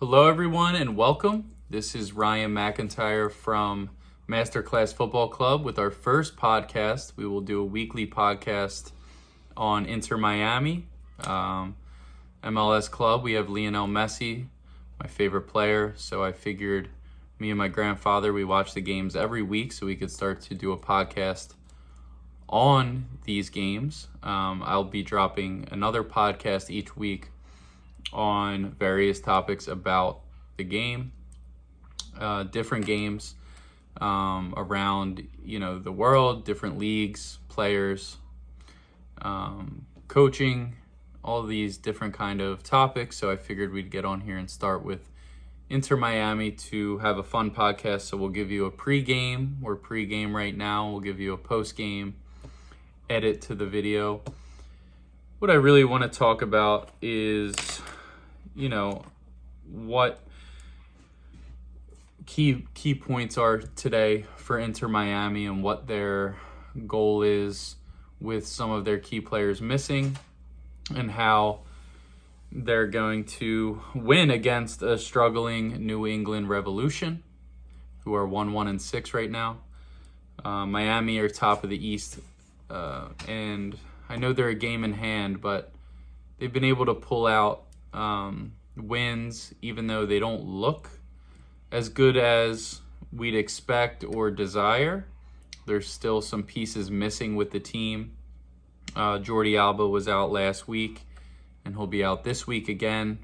Hello, everyone, and welcome. This is Ryan McIntyre from Masterclass Football Club with our first podcast. We will do a weekly podcast on Inter Miami, MLS club. We have Lionel Messi, my favorite player, so I figured me and my grandfather, we watch the games every week so we could start to do a podcast on these games. I'll be dropping another podcast each week on various topics about the game, different games around the world, different leagues, players, coaching, all of these different kind of topics. So I figured we'd get on here and start with Inter Miami to have a fun podcast. So we'll give you a pregame. We're pregame right now. We'll give you a postgame edit to the video. What I really want to talk about is what key points are today for Inter Miami and what their goal is with some of their key players missing and how they're going to win against a struggling New England Revolution, who are 1-1-6 right now. Miami are top of the East, and I know they're a game in hand, but they've been able to pull out wins, even though they don't look as good as we'd expect or desire. There's still some pieces missing with the team. Jordi Alba was out last week, and he'll be out this week again.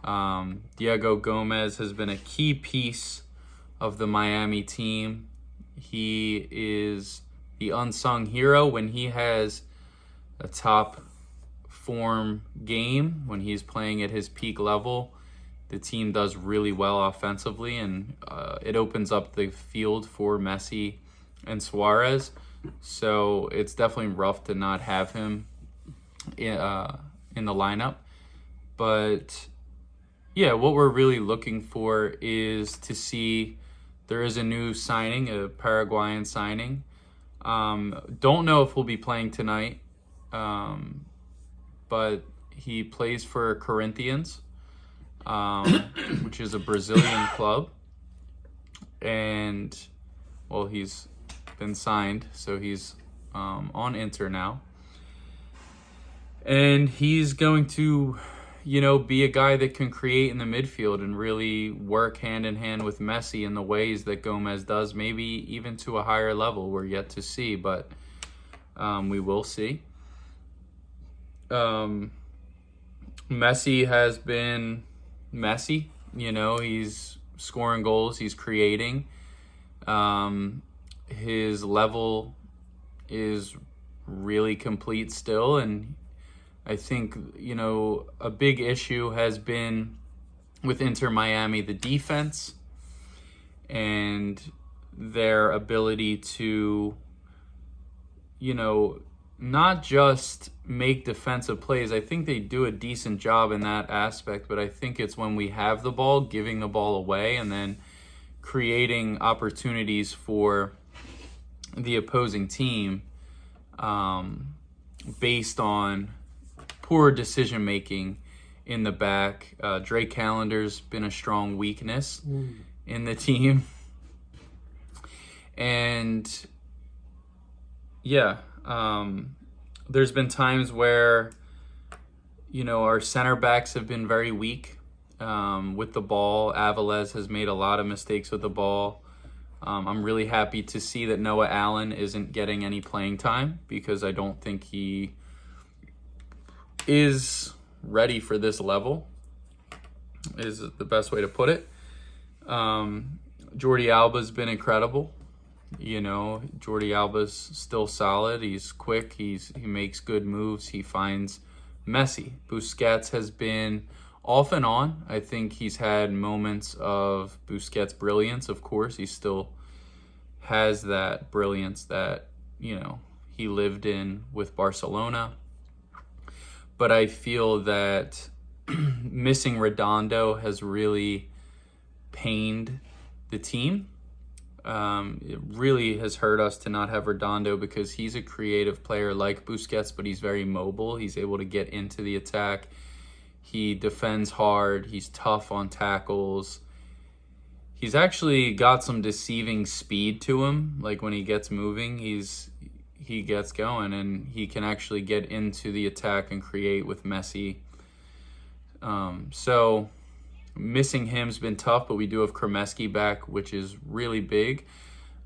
Diego Gomez has been a key piece of the Miami team. He is the unsung hero when he has a top form game, when he's playing at his peak level. The team does really well offensively, and it opens up the field for Messi and Suarez. So it's definitely rough to not have him in the lineup. But yeah, what we're really looking for is to see there is a new signing, a Paraguayan signing. Don't know if we'll be playing tonight, but he plays for Corinthians, which is a Brazilian club. And, well, he's been signed, so he's on Inter now. And he's going to, be a guy that can create in the midfield and really work hand in hand with Messi in the ways that Gomez does, maybe even to a higher level. We're yet to see, but we will see. Messi has been Messi. He's scoring goals, he's creating. His level is really complete still, and I think, a big issue has been with Inter Miami, the defense and their ability to, not just make defensive plays. I think they do a decent job in that aspect, but I think it's when we have the ball, giving the ball away and then creating opportunities for the opposing team based on poor decision making in the back. Drake Calendar's been a strong weakness in the team. And yeah, there's been times where, our center backs have been very weak with the ball. Avilés has made a lot of mistakes with the ball. I'm really happy to see that Noah Allen isn't getting any playing time because I don't think he is ready for this level, is the best way to put it. Jordi Alba's been incredible. Jordi Alba's still solid. He's quick. He makes good moves. He finds Messi. Busquets has been off and on. I think he's had moments of Busquets brilliance. Of course, he still has that brilliance that, he lived in with Barcelona. But I feel that missing Redondo has really pained the team. It really has hurt us to not have Redondo because he's a creative player like Busquets, but he's very mobile. He's able to get into the attack. He defends hard. He's tough on tackles. He's actually got some deceiving speed to him. Like when he gets moving, he gets going, and he can actually get into the attack and create with Messi. So missing him's been tough, but we do have Kremeski back, which is really big.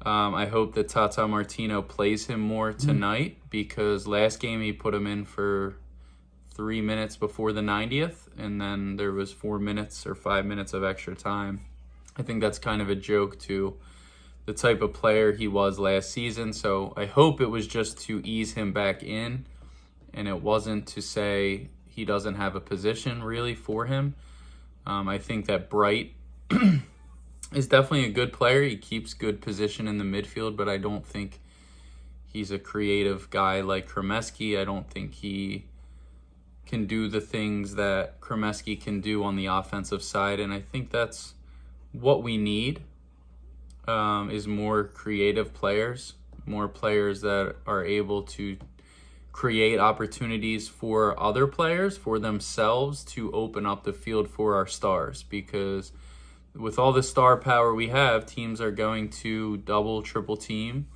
I hope that Tata Martino plays him more tonight, because last game he put him in for 3 minutes before the 90th, and then there was 4 minutes or 5 minutes of extra time. I think that's kind of a joke to the type of player he was last season, so I hope it was just to ease him back in, and it wasn't to say he doesn't have a position really for him. I think that Bright is definitely a good player. He keeps good position in the midfield, but I don't think he's a creative guy like Kremeski. I don't think he can do the things that Kremeski can do on the offensive side, and I think that's what we need, is more creative players, more players that are able to create opportunities for other players, for themselves, to open up the field for our stars, because with all the star power we have, teams are going to double, triple team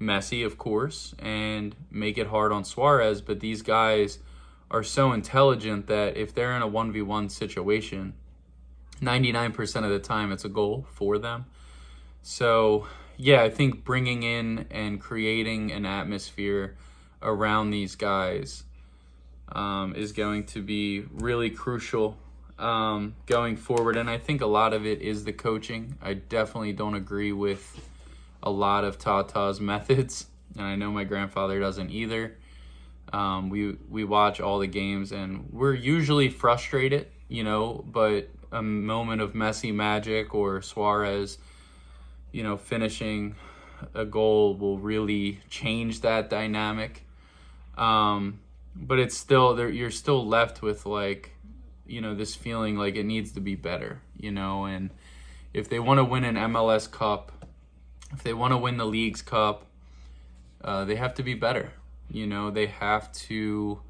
Messi, of course, and make it hard on Suarez. But these guys are so intelligent that if they're in a 1v1 situation, 99% of the time it's a goal for them. So, yeah, I think bringing in and creating an atmosphere around these guys is going to be really crucial going forward. And I think a lot of it is the coaching. I definitely don't agree with a lot of Tata's methods, and I know my grandfather doesn't either. We watch all the games, and we're usually frustrated, but a moment of Messi magic or Suarez, finishing a goal will really change that dynamic. But it's still there. You're still left with this feeling like it needs to be better, and if they want to win an MLS Cup, if they want to win the Leagues Cup, they have to be better. They have to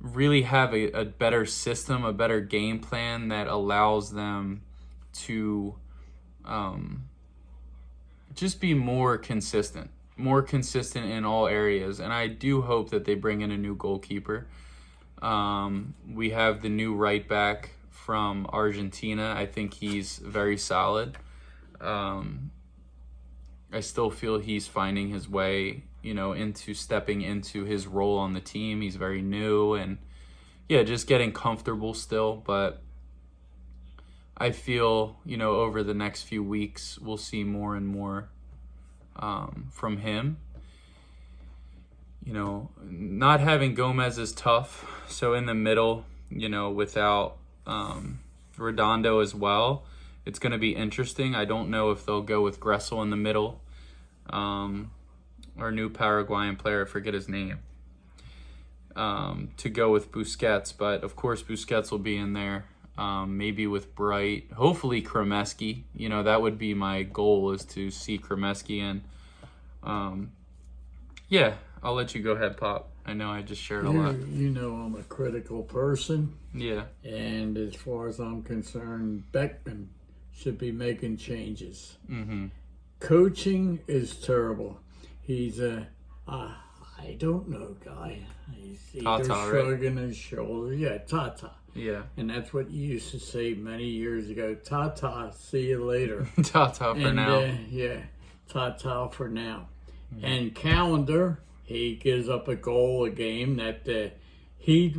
really have a better system, a better game plan that allows them to just be more consistent in all areas. And I do hope that they bring in a new goalkeeper. We have the new right back from Argentina. I think he's very solid. I still feel he's finding his way, into stepping into his role on the team. He's very new and, just getting comfortable still. But I feel, over the next few weeks, we'll see more and more from him. Not having Gomez is tough. So in the middle, without Redondo as well, it's going to be interesting. I don't know if they'll go with Gressel in the middle. Our new Paraguayan player, I forget his name, to go with Busquets. But, of course, Busquets will be in there, maybe with Bright. Hopefully Kremeski. That would be my goal, is to see Kremeski in. I'll let you go ahead, Pop. I know I just shared a lot. I'm a critical person. Yeah. And as far as I'm concerned, Beckman should be making changes. Mm-hmm. Coaching is terrible. He's I don't know guy. He's either Tata, shrugging his shoulders. Yeah, Tata. Yeah. And that's what you used to say many years ago. Tata, see you later. Tata for now. Tata for now. Mm-hmm. And Calendar, he gives up a goal a game that he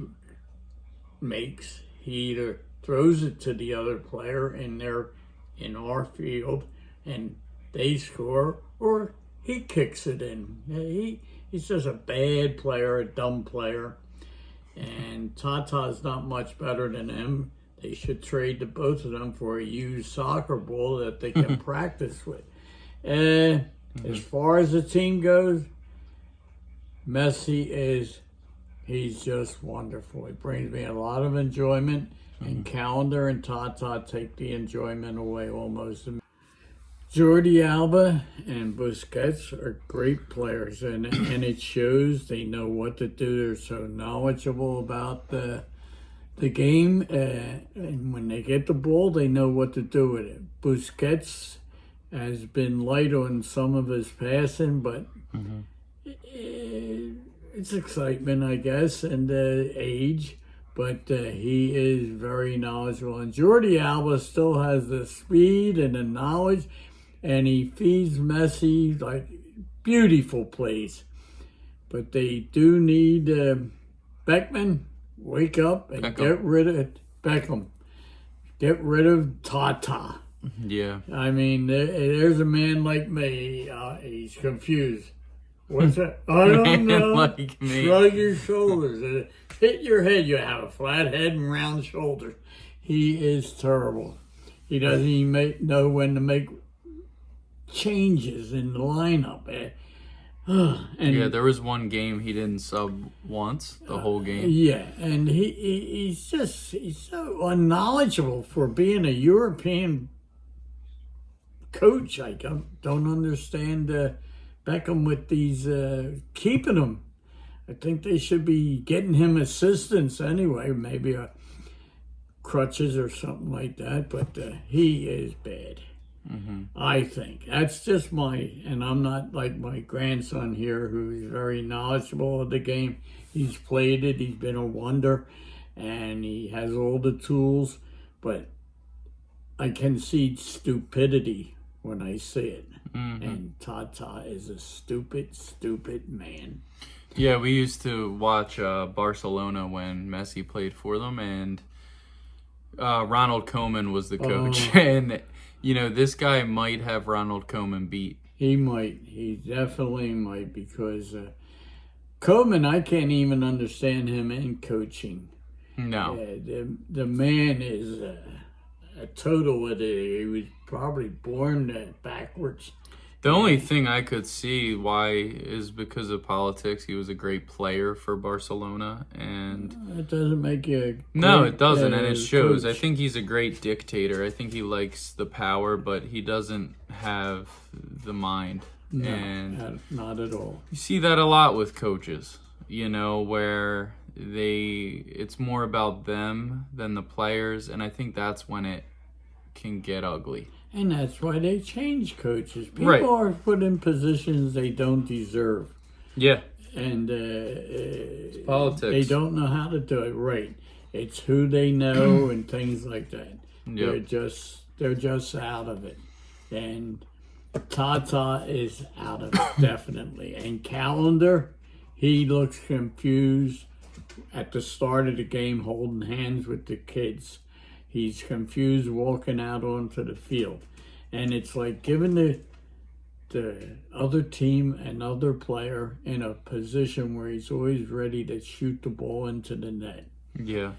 makes. He either throws it to the other player and they're in our field and they score, or he kicks it in. He's just a bad player, a dumb player. And Tata's not much better than him. They should trade the both of them for a used soccer ball that they can practice with. As far as the team goes, Messi he's just wonderful. He brings me a lot of enjoyment, and Calendar and Tata take the enjoyment away almost. Jordi Alba and Busquets are great players, and it shows. They know what to do. They're so knowledgeable about the the game, and when they get the ball, they know what to do with it. Busquets has been light on some of his passing, but it's excitement, I guess, and age. But he is very knowledgeable. And Jordi Alba still has the speed and the knowledge, and he feeds Messi like beautiful plays. But they do need Beckman, wake up and get rid of Beckham. Get rid of Tata. Yeah. I mean, there's a man like me. He's confused. What's that? I don't know. Like me. Shrug your shoulders. Hit your head. You have a flat head and round shoulders. He is terrible. He doesn't even know when to make changes in the lineup. And yeah, there was one game he didn't sub once, the whole game. Yeah, and he's so unknowledgeable for being a European coach. I don't understand Beckham with these keeping him. I think they should be getting him assistance anyway, maybe crutches or something like that. But he is bad. I think that's just and I'm not like my grandson here, who's very knowledgeable of the game. He's played it. He's been a wonder, and he has all the tools. But I can see stupidity when I see it. And Tata is a stupid man. Yeah, we used to watch Barcelona when Messi played for them, and Ronald Koeman was the coach. And, you know, this guy might have Ronald Koeman beat. He might. He definitely might, because Koeman, I can't even understand him in coaching. No. The man is a total idiot. He was probably born backwards. The only thing I could see why is because of politics. He was a great player for Barcelona, and it doesn't make you no, it doesn't, and it shows. coach. I think he's a great dictator. I think he likes the power, but he doesn't have the mind. No, and not at all. You see that a lot with coaches, you know, where it's more about them than the players, and I think that's when it can get ugly. And that's why they change coaches. People are put in positions they don't deserve. Yeah. And it's politics. They don't know how to do it right. It's who they know and things like that. Yep. They're just out of it. And Tata is out of it, definitely. And Calendar, he looks confused at the start of the game, holding hands with the kids. He's confused walking out onto the field. And it's like giving the other team another player in a position where he's always ready to shoot the ball into the net. Yeah.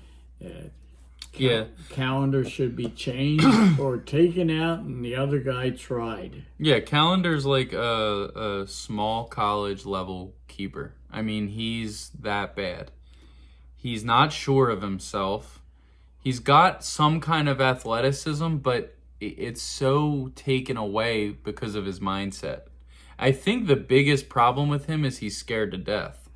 Calendar should be changed or taken out, and the other guy tried. Yeah, Calendar's like a small college level keeper. I mean, he's that bad. He's not sure of himself. He's got some kind of athleticism, but it's so taken away because of his mindset. I think the biggest problem with him is he's scared to death.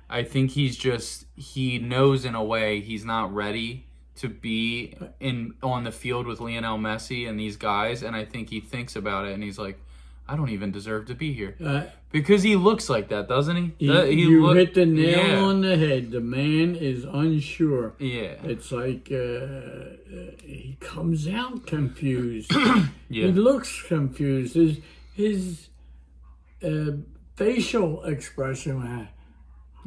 I think he knows in a way he's not ready to be on the field with Lionel Messi and these guys, and I think he thinks about it and he's like, I don't even deserve to be here. Because he looks like that, doesn't he? You hit the nail on the head. The man is unsure. Yeah. It's like he comes out confused. Yeah. He looks confused. His facial expression.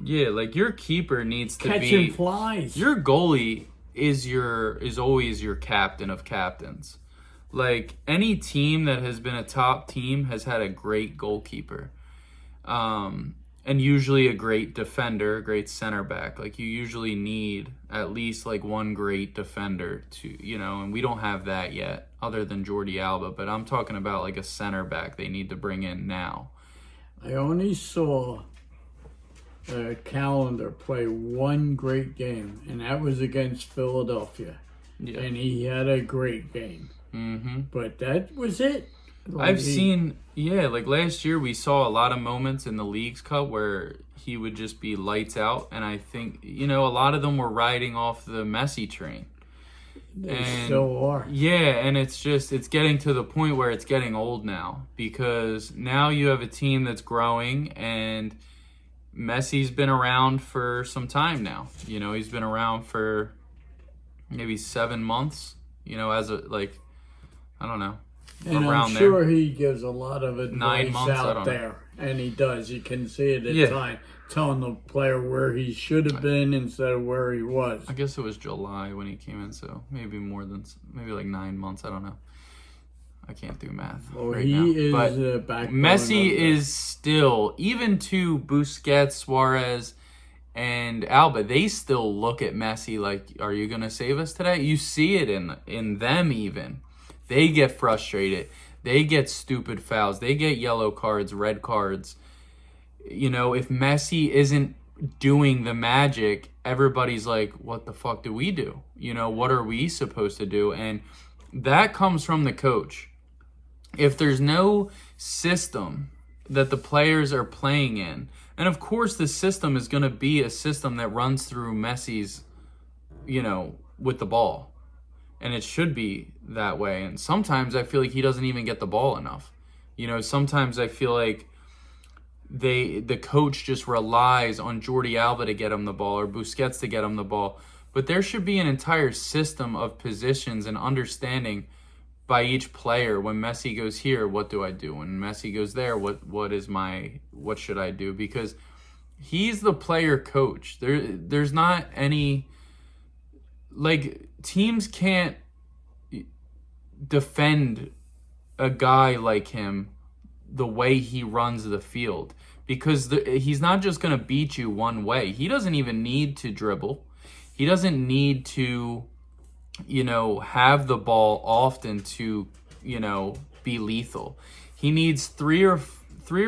Yeah, like your keeper needs to catching flies. Your goalie is always your captain of captains. Like, any team that has been a top team has had a great goalkeeper. And usually a great defender, a great center back. Like, you usually need at least, like, one great defender to, you know, and we don't have that yet, other than Jordi Alba. But I'm talking about, like, a center back they need to bring in now. I only saw Calendar play one great game, and that was against Philadelphia. Yeah. And he had a great game. Mm-hmm. But that was it. I've seen, like last year we saw a lot of moments in the Leagues Cup where he would just be lights out, and I think, a lot of them were riding off the Messi train. They still are. Yeah, and it's getting to the point where it's getting old now, because now you have a team that's growing, and Messi's been around for some time now. He's been around for maybe 7 months, as I don't know. And I'm sure he gives a lot of advice 9 months, out there. And he does. You can see it at times, telling the player where he should have been instead of where he was. I guess it was July when he came in, so maybe like 9 months. I don't know. I can't do math. Well, he is but Messi is still, even to Busquets, Suarez, and Alba, they still look at Messi like, are you going to save us today? You see it in them even. They get frustrated. They get stupid fouls. They get yellow cards, red cards. If Messi isn't doing the magic, everybody's like, what the fuck do we do? What are we supposed to do? And that comes from the coach. If there's no system that the players are playing in, and of course the system is going to be a system that runs through Messi's, with the ball. And it should be that way. And sometimes I feel like he doesn't even get the ball enough. Sometimes I feel like the coach just relies on Jordi Alba to get him the ball or Busquets to get him the ball. But there should be an entire system of positions and understanding by each player. When Messi goes here, what do I do? When Messi goes there, what should I do? Because he's the player coach. There's not any, teams can't defend a guy like him the way he runs the field, because he's not just going to beat you one way. He doesn't even need to dribble. He doesn't need to, have the ball often to, be lethal. He needs three or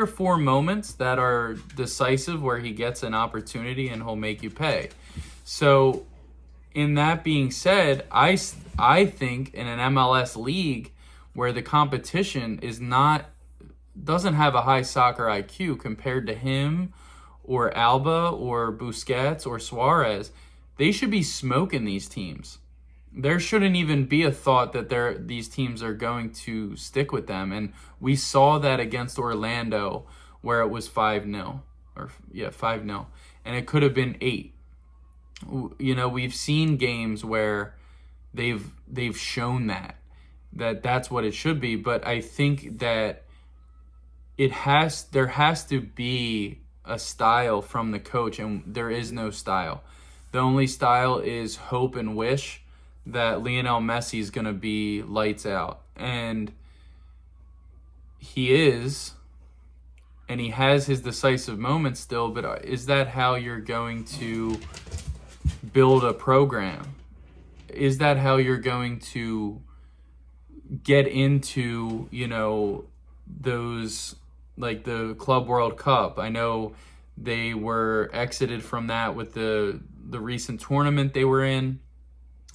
four moments that are decisive where he gets an opportunity and he'll make you pay. So, in that being said, I think in an MLS league where the competition doesn't have a high soccer IQ compared to him or Alba or Busquets or Suarez, they should be smoking these teams. There shouldn't even be a thought that these teams are going to stick with them. And we saw that against Orlando where it was 5-0. 5-0. And it could have been 8. We've seen games where they've shown that's what it should be, but I think that there has to be a style from the coach, and there is no style. The only style is hope and wish that Lionel Messi is going to be lights out, and he is, and he has his decisive moments still, but is that how you're going to build a program? Is that how you're going to get into, those, like the Club World Cup? I know they were exited from that with the recent tournament they were in.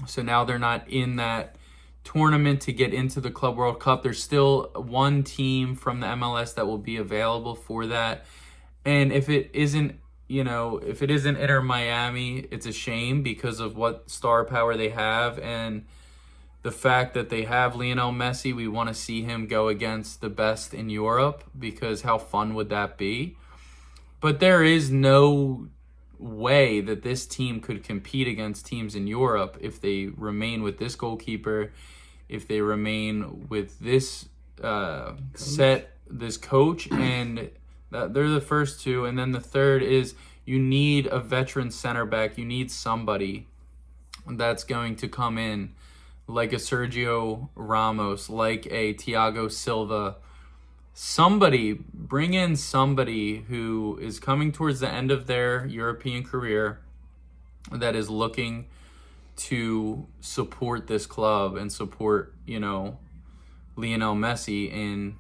So now they're not in that tournament to get into the Club World Cup. There's still one team from the MLS that will be available for that. And if it isn't Inter Miami, it's a shame because of what star power they have and the fact that they have Lionel Messi. We want to see him go against the best in Europe, because how fun would that be? But there is no way that this team could compete against teams in Europe if they remain with this goalkeeper, if they remain with this this coach, and they're the first two. And then the third is you need a veteran center back. You need somebody that's going to come in like a Sergio Ramos, like a Thiago Silva. Bring in somebody who is coming towards the end of their European career that is looking to support this club and support, Lionel Messi in,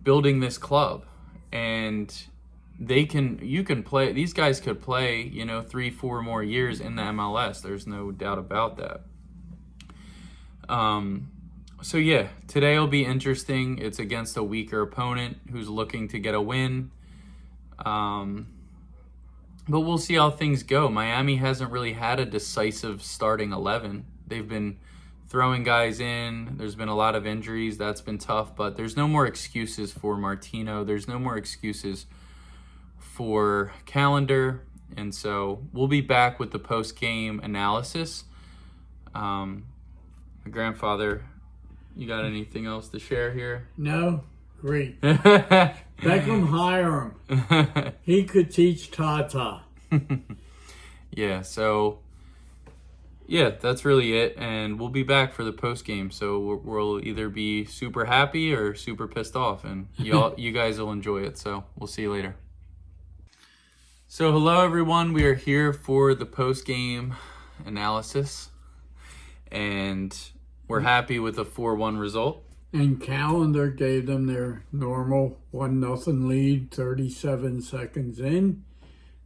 building this club. And these guys could play, 3-4 more years in the MLS. There's no doubt about that. So yeah, today will be interesting. It's against a weaker opponent who's looking to get a win. But we'll see how things go. Miami hasn't really had a decisive starting 11. They've been throwing guys in. There's been a lot of injuries. That's been tough. But there's no more excuses for Martino. There's no more excuses for Calendar. And so we'll be back with the post-game analysis. My grandfather, you got anything else to share here? No? Great. Beckham, hire him. He could teach Tata. Yeah, so yeah, that's really it. And we'll be back for the post game. So we'll either be super happy or super pissed off, and you guys will enjoy it. So we'll see you later. So hello everyone, we are here for the post game analysis, and we're happy with a 4-1 result. And Calendar gave them their normal 1-0 lead 37 seconds in.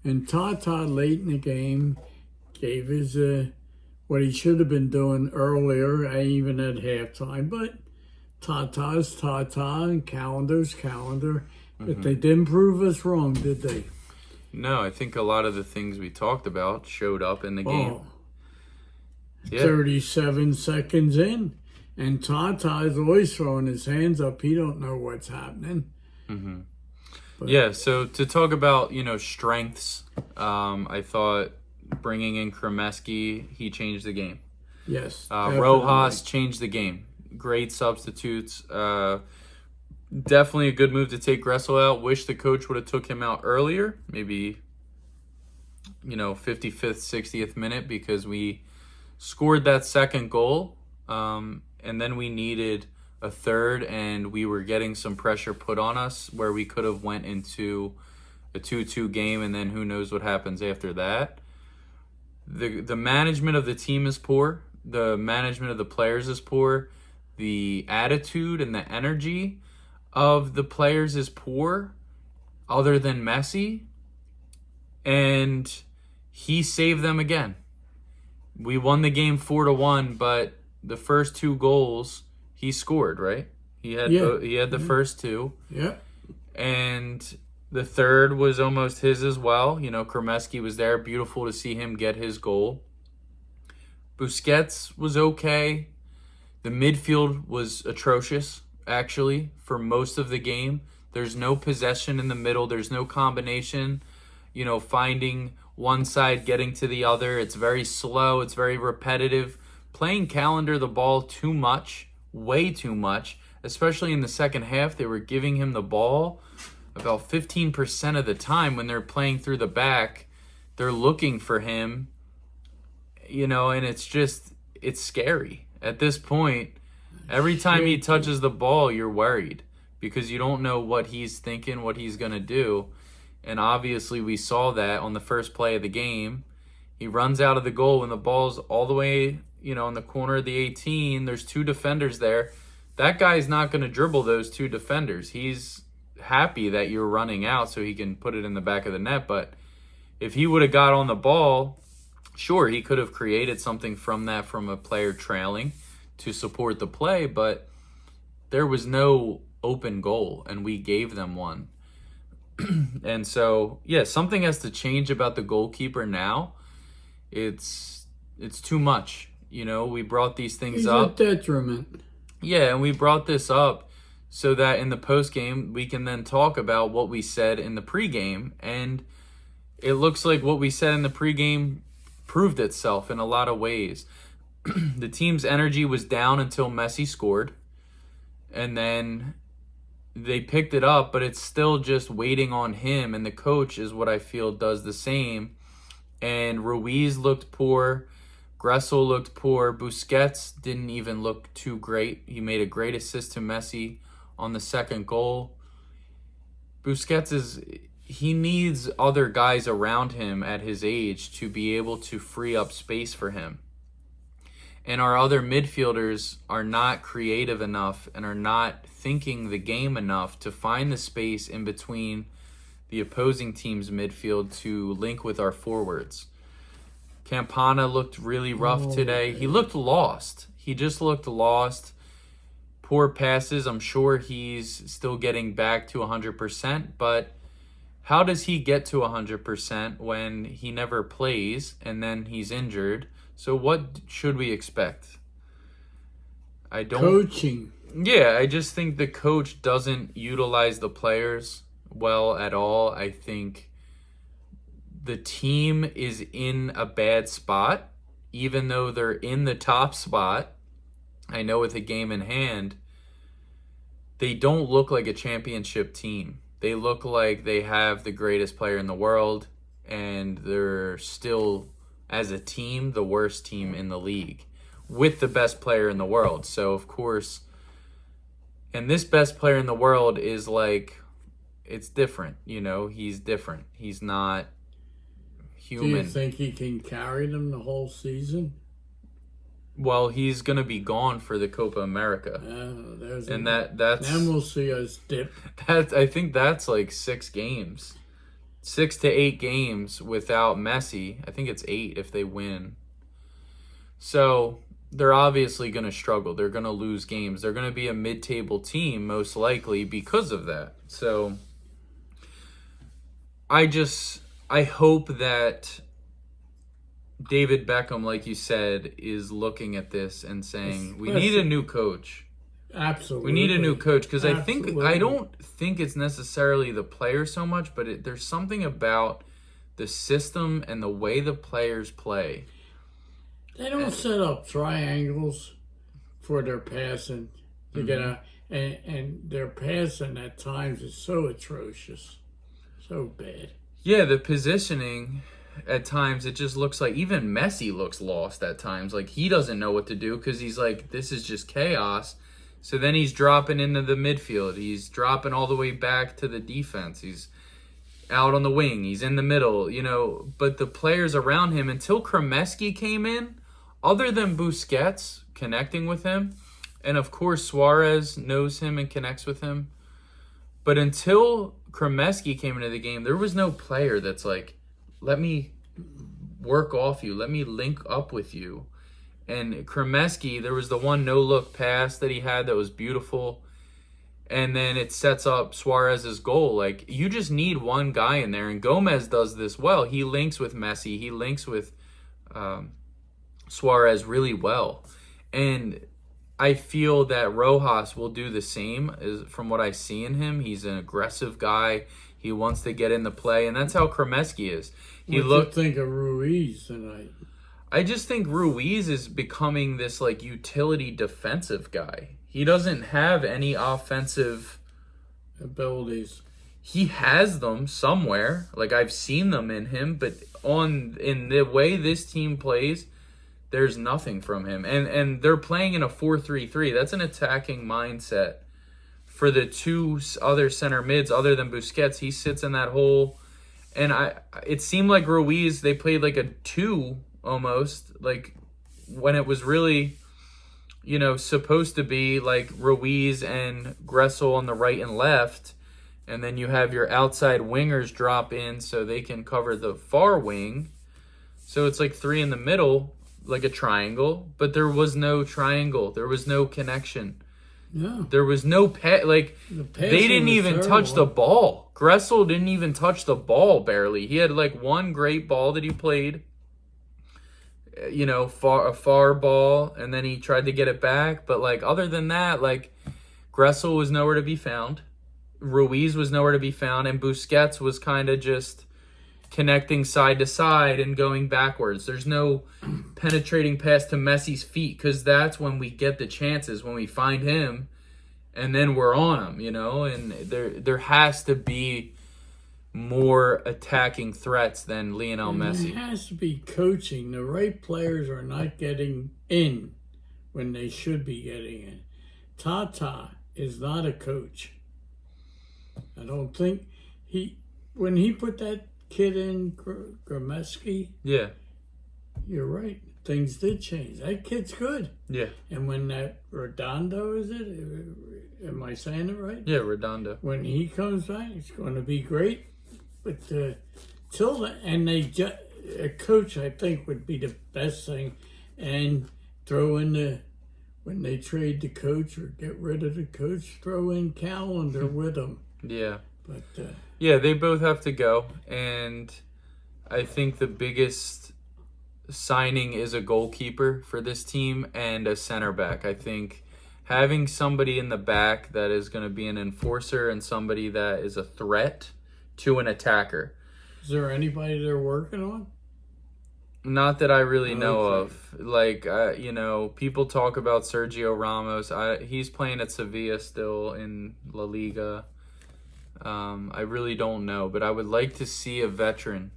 And Tata late in the game gave his what he should have been doing earlier, even at halftime. But Tata's Tata and Calendar's Calendar. But they didn't prove us wrong, did they? No, I think a lot of the things we talked about showed up in the game. Yeah. 37 seconds in. And Tata is always throwing his hands up. He don't know what's happening. Yeah, so to talk about, strengths, I thought bringing in Kremeski, he changed the game. Yes. Rojas changed the game. Great substitutes. Definitely a good move to take Gressel out. Wish the coach would have took him out earlier, maybe, 55th, 60th minute, because we scored that second goal. And then we needed a third, and we were getting some pressure put on us where we could have went into a 2-2 game, and then who knows what happens after that. The management of the team is poor. The management of the players is poor. The attitude and the energy of the players is poor, other than Messi. And he saved them again. We won the game 4-1, but the first 2 goals he scored, right? He had the first 2. Yeah. And the third was almost his as well. Kremeski was there. Beautiful to see him get his goal. Busquets was okay. The midfield was atrocious, actually, for most of the game. There's no possession in the middle. There's no combination, finding one side, getting to the other. It's very slow. It's very repetitive. Playing Calendar the ball too much, way too much, especially in the second half. They were giving him the ball about 15% of the time when they're playing through the back. They're looking for him, and it's scary. At this point, every time he touches the ball, you're worried because you don't know what he's thinking, what he's going to do. And obviously we saw that on the first play of the game. He runs out of the goal when the ball's all the way, in the corner of the 18. There's 2 defenders there. That guy's not going to dribble those 2 defenders. He's happy that you're running out so he can put it in the back of the net. But if he would have got on the ball, sure, he could have created something from a player trailing to support the play, but there was no open goal, and we gave them one. And so, yeah, something has to change about the goalkeeper now. It's too much. We brought these things up. He's a detriment. Yeah, and we brought this up so that in the post-game, we can then talk about what we said in the pregame. And it looks like what we said in the pregame proved itself in a lot of ways. The team's energy was down until Messi scored. And then they picked it up, but it's still just waiting on him. And the coach is what I feel does the same. And Ruiz looked poor. Gressel looked poor. Busquets didn't even look too great. He made a great assist to Messi on the second goal. Busquets he needs other guys around him at his age to be able to free up space for him. And our other midfielders are not creative enough and are not thinking the game enough to find the space in between the opposing team's midfield to link with our forwards. Campana looked really rough today. He looked lost. He just looked lost. poor passes. I'm sure he's still getting back to 100%, but how does he get to 100% when he never plays and then he's injured? So what should we expect? I don't... Coaching. Yeah, I just think the coach doesn't utilize the players well at all. I think the team is in a bad spot, even though they're in the top spot. I know with a game in hand, they don't look like a championship team. They look like they have the greatest player in the world, and they're still, as a team, the worst team in the league with the best player in the world. So, of course, and this best player in the world is like, it's different, you know? He's different. He's not human. Do you think he can carry them the whole season? Well, he's going to be gone for the Copa America. And that's... Then we'll see us dip. I think that's like 6 games. 6 to 8 games without Messi. I think it's 8 if they win. So they're obviously going to struggle. They're going to lose games. They're going to be a mid-table team, most likely, because of that. So I hope that David Beckham, like you said, is looking at this and saying, we need a new coach. Absolutely. We need a new coach, because I don't think it's necessarily the player so much, but there's something about the system and the way the players play. They don't set up triangles for their passing to get out, and their passing at times is so atrocious, so bad. Yeah, the positioning at times, it just looks like even Messi looks lost at times. Like, he doesn't know what to do because he's like, this is just chaos. So then he's dropping into the midfield. He's dropping all the way back to the defense. He's out on the wing. He's in the middle, you know. But the players around him, until Kremeski came in, other than Busquets connecting with him, and of course Suarez knows him and connects with him, but until Kremeski came into the game, there was no player that's like, let me work off you. Let me link up with you. And Kremeski, there was the one no-look pass that he had that was beautiful. And then it sets up Suarez's goal. Like, you just need one guy in there. And Gomez does this well. He links with Messi. He links with Suarez really well. And I feel that Rojas will do the same from what I see in him. He's an aggressive guy. He wants to get in the play. And that's how Kremeski is. What do you think of Ruiz tonight? I just think Ruiz is becoming this like utility defensive guy. He doesn't have any offensive abilities. He has them somewhere. Like, I've seen them in him, but in the way this team plays, there's nothing from him. And they're playing in a 4-3-3. That's an attacking mindset. For the two other center mids, other than Busquets, he sits in that hole. And it seemed like Ruiz, they played like a 2 almost, like when it was really, you know, supposed to be like Ruiz and Gressel on the right and left, and then you have your outside wingers drop in so they can cover the far wing. So it's like 3 in the middle, like a triangle, but there was no triangle. There was no connection. Yeah. There was no they didn't even touch the ball. Gressel didn't even touch the ball barely. He had like one great ball that he played, you know, a far ball, and then he tried to get it back. But like, other than that, like, Gressel was nowhere to be found. Ruiz was nowhere to be found, and Busquets was kind of just connecting side to side and going backwards. There's no penetrating pass to Messi's feet, because that's when we get the chances, when we find him, and then we're on him, you know. And there has to be more attacking threats than Lionel Messi. It has to be coaching. The right players are not getting in when they should be getting in. Tata is not a coach. I don't think when he put that kid in, Kremeski, yeah, you're right. Things did change. That kid's good. Yeah. And when that Redondo, is it? Am I saying it right? Yeah, Redondo. When he comes back, it's going to be great. But till then, and a coach, I think, would be the best thing. And throw in the when they trade the coach or get rid of the coach, throw in Calendar with them. Yeah. But Yeah, they both have to go. And I think the biggest signing is a goalkeeper for this team and a center back. I think having somebody in the back that is going to be an enforcer and somebody that is a threat to an attacker. Is there anybody they're working on? Not that I really know of. Like, people talk about Sergio Ramos. He's playing at Sevilla still in La Liga. I really don't know, but I would like to see a veteran.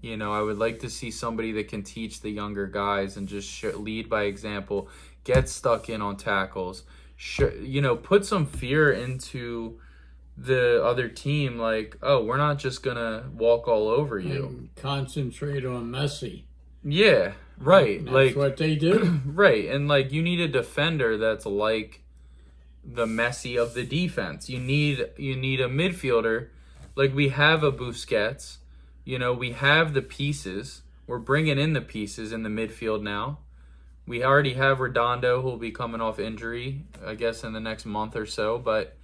I would like to see somebody that can teach the younger guys and just lead by example, get stuck in on tackles, put some fear into the other team. Like, oh, we're not just going to walk all over you. And concentrate on Messi. Yeah, right. That's what they do. Right, and you need a defender that's like the Messi of the defense. You need a midfielder. Like, we have a Busquets. We have the pieces. We're bringing in the pieces in the midfield now. We already have Redondo, who will be coming off injury, I guess, in the next month or so. But,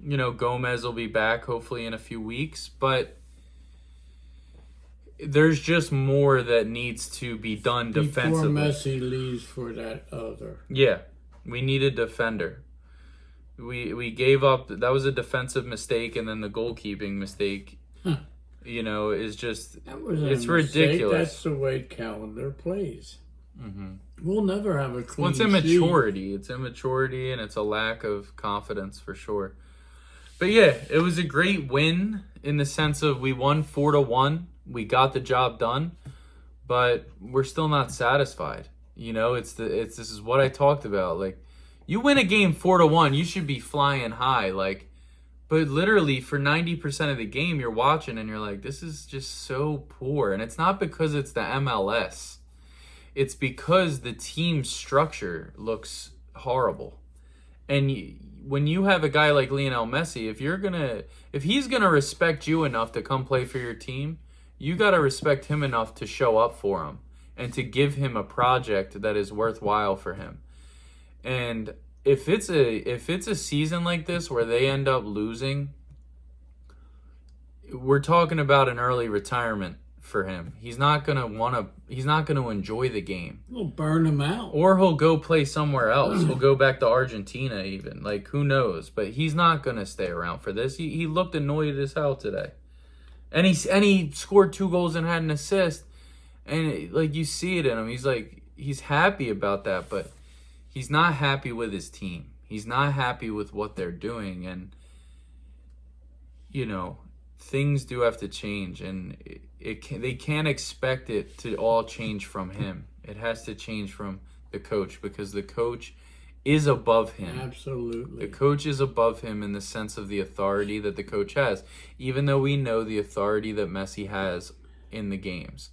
Gomez will be back hopefully in a few weeks. But there's just more that needs to be done defensively. Before Messi leaves for that other. Yeah, we need a defender. We gave up. That was a defensive mistake, and then the goalkeeping mistake, is just, it's ridiculous. That's the way Calendar plays. Mm-hmm. We'll never have a clean Well, it's immaturity. It's immaturity, and it's a lack of confidence for sure. But yeah, it was a great win in the sense of we won 4-1. We got the job done, but we're still not satisfied. This is what I talked about. Like, you win a game 4-1, you should be flying high. But literally for 90% of the game, you're watching and you're like, this is just so poor. And it's not because it's the MLS. It's because the team structure looks horrible. And when you have a guy like Lionel Messi, if he's gonna respect you enough to come play for your team, you got to respect him enough to show up for him and to give him a project that is worthwhile for him. And if it's a season like this where they end up losing, we're talking about an early retirement for him. He's not going to enjoy the game. We'll burn him out. Or he'll go play somewhere else. He'll go back to Argentina even. Who knows? But he's not going to stay around for this. He looked annoyed as hell today. And he scored 2 goals and had an assist. And you see it in him. He's happy about that, but he's not happy with his team. He's not happy with what they're doing. And, things do have to change. And they can't expect it to all change from him. It has to change from the coach, because the coach is above him. Absolutely. The coach is above him in the sense of the authority that the coach has, even though we know the authority that Messi has in the games.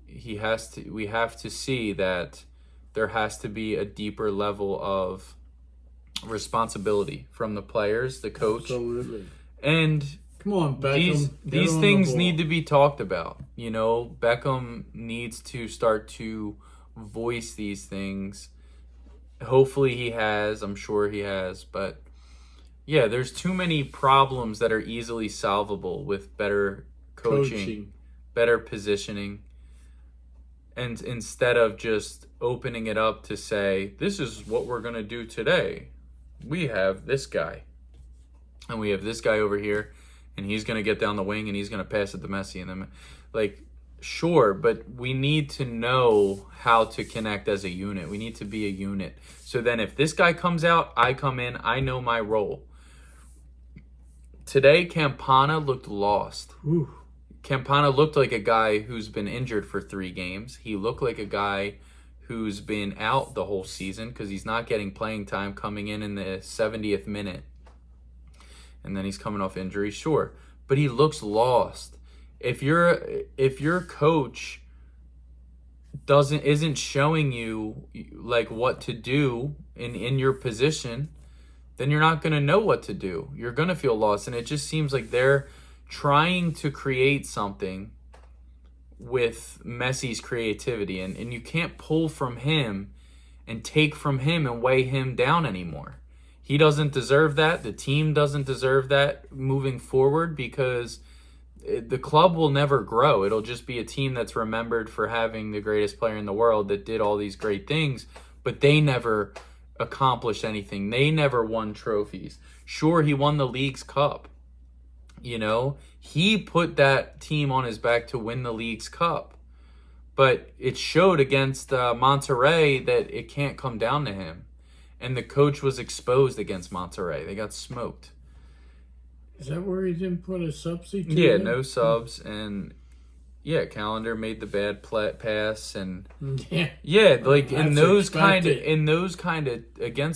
We have to see that there has to be a deeper level of responsibility from the players, the coach. Absolutely. And come on, Beckham. These things need to be talked about. Beckham needs to start to voice these things. Hopefully he has. I'm sure he has. But yeah, there's too many problems that are easily solvable with better coaching. Better positioning. And instead of just opening it up to say, this is what we're going to do today. We have this guy. And we have this guy over here. And he's going to get down the wing and he's going to pass it to Messi. And then, sure, but we need to know how to connect as a unit. We need to be a unit. So then if this guy comes out, I come in, I know my role. Today, Campana looked lost. Ooh. Campana looked like a guy who's been injured for 3 games. He looked like a guy who's been out the whole season because he's not getting playing time, coming in the 70th minute. And then he's coming off injury, sure. But he looks lost. If your coach isn't showing you what to do in your position, then you're not going to know what to do. You're going to feel lost. And it just seems like they're trying to create something with Messi's creativity. And you can't pull from him and take from him and weigh him down anymore. He doesn't deserve that. The team doesn't deserve that moving forward, because the club will never grow. It'll just be a team that's remembered for having the greatest player in the world that did all these great things, but they never accomplished anything. They never won trophies. Sure, he won the league's cup. You know, he put that team on his back to win the league's cup. But it showed against Monterrey that it can't come down to him. And the coach was exposed against Monterrey. They got smoked. Is that where he didn't put a substitute? Yeah, in? no subs. And yeah, Calendar made the bad pass. And yeah, like against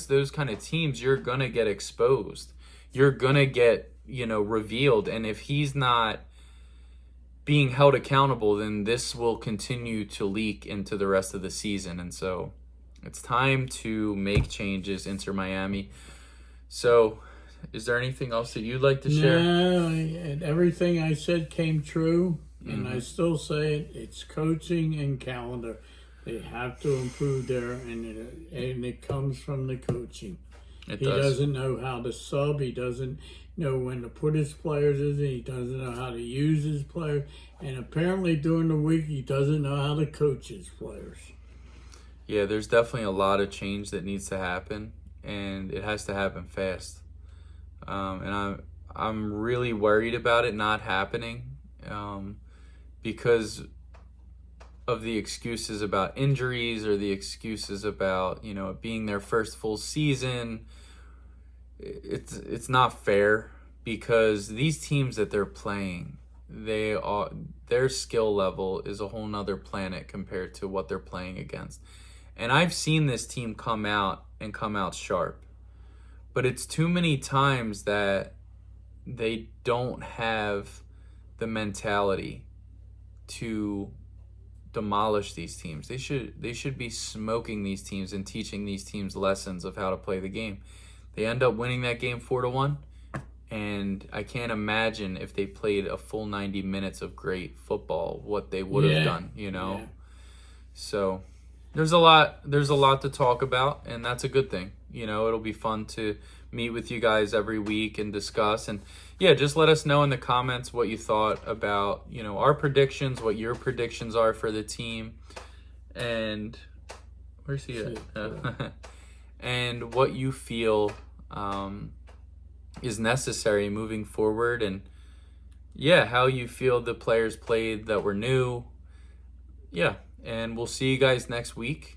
those kind of teams, you're going to get exposed. You're going to get, revealed. And if he's not being held accountable, then this will continue to leak into the rest of the season. And so it's time to make changes, Inter Miami. So is there anything else that you'd like to share? No, everything I said came true, and I still say it. It's coaching and Calendar. They have to improve there, and it comes from the coaching. He doesn't know how to sub. He doesn't know when to put his players in. He doesn't know how to use his players. And apparently during the week, he doesn't know how to coach his players. Yeah, there's definitely a lot of change that needs to happen, and it has to happen fast. And I'm really worried about it not happening because of the excuses about injuries or the excuses about, it being their first full season. It's not fair, because these teams that they're playing, their skill level is a whole nother planet compared to what they're playing against. And I've seen this team come out sharp, but it's too many times that they don't have the mentality to demolish these teams. They should be smoking these teams and teaching these teams lessons of how to play the game. They end up winning that game 4-1, and I can't imagine if they played a full 90 minutes of great football what they would have done, Yeah. So there's a lot to talk about, and that's a good thing. It'll be fun to meet with you guys every week and discuss. And yeah, just let us know in the comments what you thought about, our predictions, what your predictions are for the team, and where's he at? And what you feel is necessary moving forward, and yeah, how you feel the players played that were new. Yeah, and we'll see you guys next week.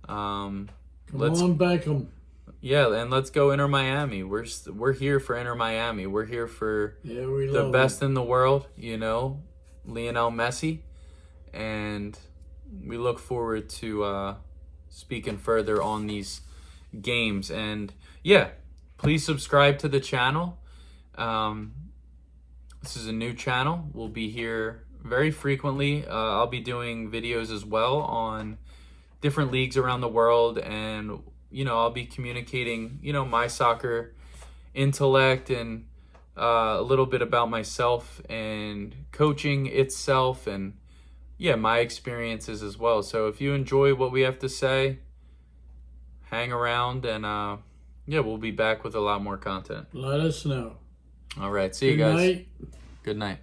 Come on, Beckham. Yeah, and let's go Inter Miami. We're here for Inter Miami. We're here for the best in the world, Lionel Messi, and we look forward to speaking further on these games. And yeah, please subscribe to the channel. This is a new channel. We'll be here very frequently. I'll be doing videos as well on different leagues around the world, and I'll be communicating my soccer intellect and a little bit about myself and coaching itself, and yeah, my experiences as well. So if you enjoy what we have to say, hang around, and yeah, we'll be back with a lot more content. Let us know. All right, see you guys. Good night. Good night.